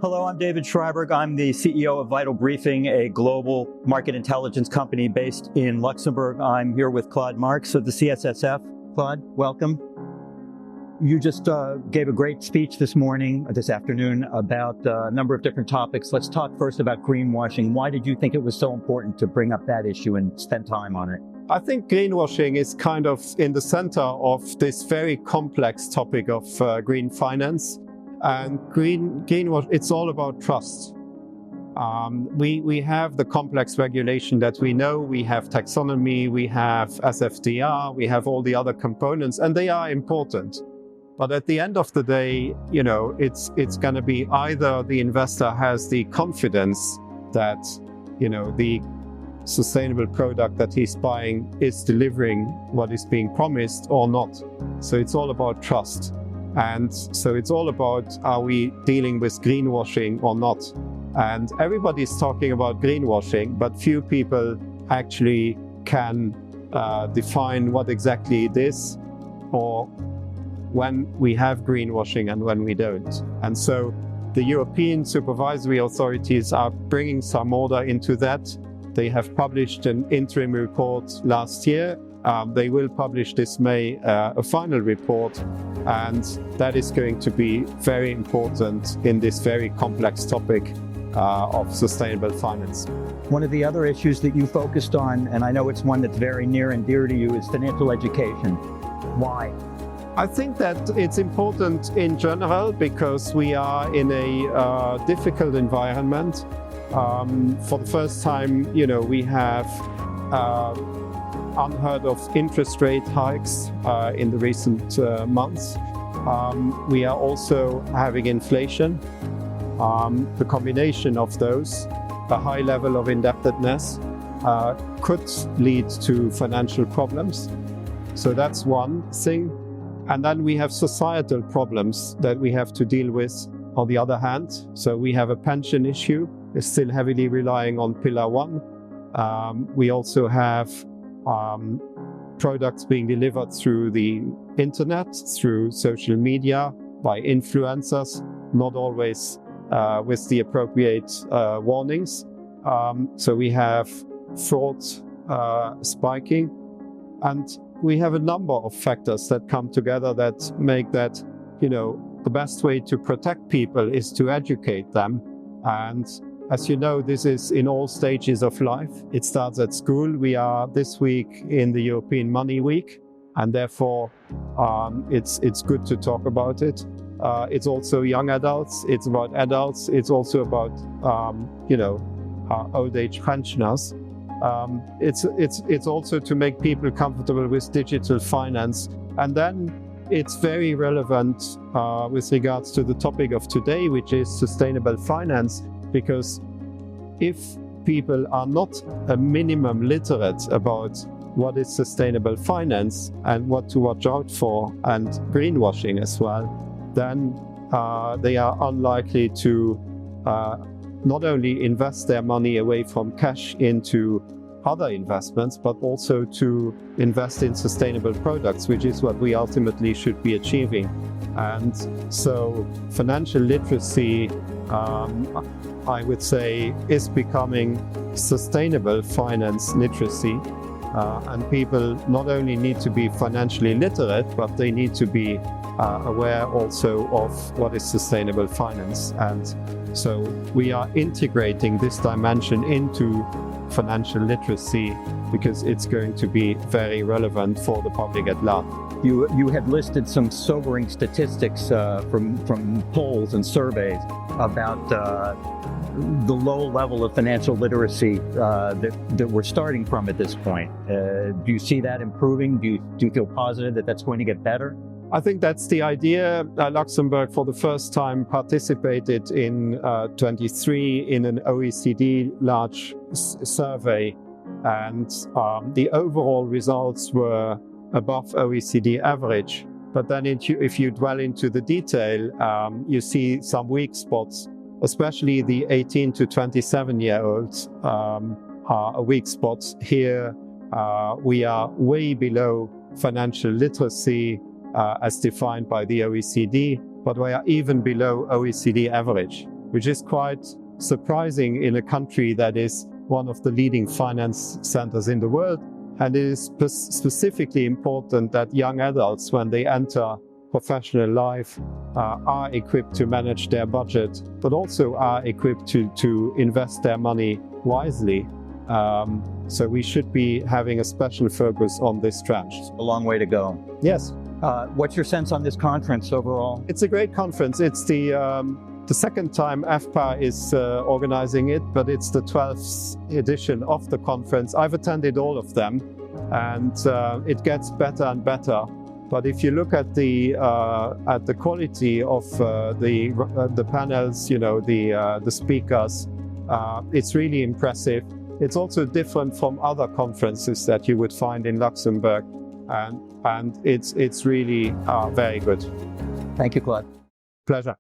Hello, I'm David Schreiberg. I'm the CEO of Vital Briefing, a global market intelligence company based in Luxembourg. I'm here with Claude Marx of the CSSF. Claude, welcome. You just gave a great speech this afternoon, about a number of different topics. Let's talk first about greenwashing. Why did you think it was so important to bring up that issue and spend time on it? I think greenwashing is kind of in the center of this very complex topic of green finance. And greenwash, it's all about trust. We have the complex regulation that we know. We have taxonomy, we have SFDR, we have all the other components, and they are important. But at the end of the day, it's going to be either the investor has the confidence that, the sustainable product that he's buying is delivering what is being promised or not. So it's all about trust. And so it's all about, are we dealing with greenwashing or not? And everybody's talking about greenwashing, but few people actually can define what exactly it is, or when we have greenwashing and when we don't. And so the European supervisory authorities are bringing some order into that. They have published an interim report last year. They will publish this May a final report, and that is going to be very important in this very complex topic of sustainable finance. One of the other issues that you focused on, and I know it's one that's very near and dear to you, is financial education. Why? I think that it's important in general because we are in a difficult environment. For the first time, we have unheard of interest rate hikes in the recent months. We are also having inflation. The combination of those, a high level of indebtedness, could lead to financial problems. So that's one thing. And then we have societal problems that we have to deal with on the other hand. So we have a pension issue, is still heavily relying on Pillar 1. We also have products being delivered through the internet, through social media, by influencers, not always with the appropriate warnings. So we have fraud spiking, and we have a number of factors that come together that make that, the best way to protect people is to educate them. And as you know, this is in all stages of life. It starts at school. We are this week in the European Money Week, and therefore it's good to talk about it. It's also young adults. It's about adults. It's also about old age pensioners. It's also to make people comfortable with digital finance, and then it's very relevant with regards to the topic of today, which is sustainable finance. Because if people are not a minimum literate about what is sustainable finance and what to watch out for, and greenwashing as well, then they are unlikely to not only invest their money away from cash into other investments, but also to invest in sustainable products, which is what we ultimately should be achieving. And so financial literacy, I would say, is becoming sustainable finance literacy. And people not only need to be financially literate, but they need to be aware also of what is sustainable finance. And so we are integrating this dimension into financial literacy because it's going to be very relevant for the public at large. You had listed some sobering statistics from polls and surveys about the low level of financial literacy that we're starting from at this point. Do you see that improving? Do you feel positive that that's going to get better? I think that's the idea. Luxembourg, for the first time, participated in 23 in an OECD large survey, and the overall results were above OECD average. But then if you dwell into the detail, you see some weak spots, especially the 18 to 27-year-olds are a weak spot. Here we are way below financial literacy as defined by the OECD, but we are even below OECD average, which is quite surprising in a country that is one of the leading finance centers in the world. And it is specifically important that young adults, when they enter professional life, are equipped to manage their budget, but also are equipped to invest their money wisely. So we should be having a special focus on this trend. A long way to go. Yes. What's your sense on this conference overall? It's a great conference. It's the second time EFPA is organizing it, but it's the 12th edition of the conference. I've attended all of them, and it gets better and better. But if you look at the quality of the panels, you know, the speakers, it's really impressive. It's also different from other conferences that you would find in Luxembourg, and it's really very good. Thank you, Claude. Pleasure.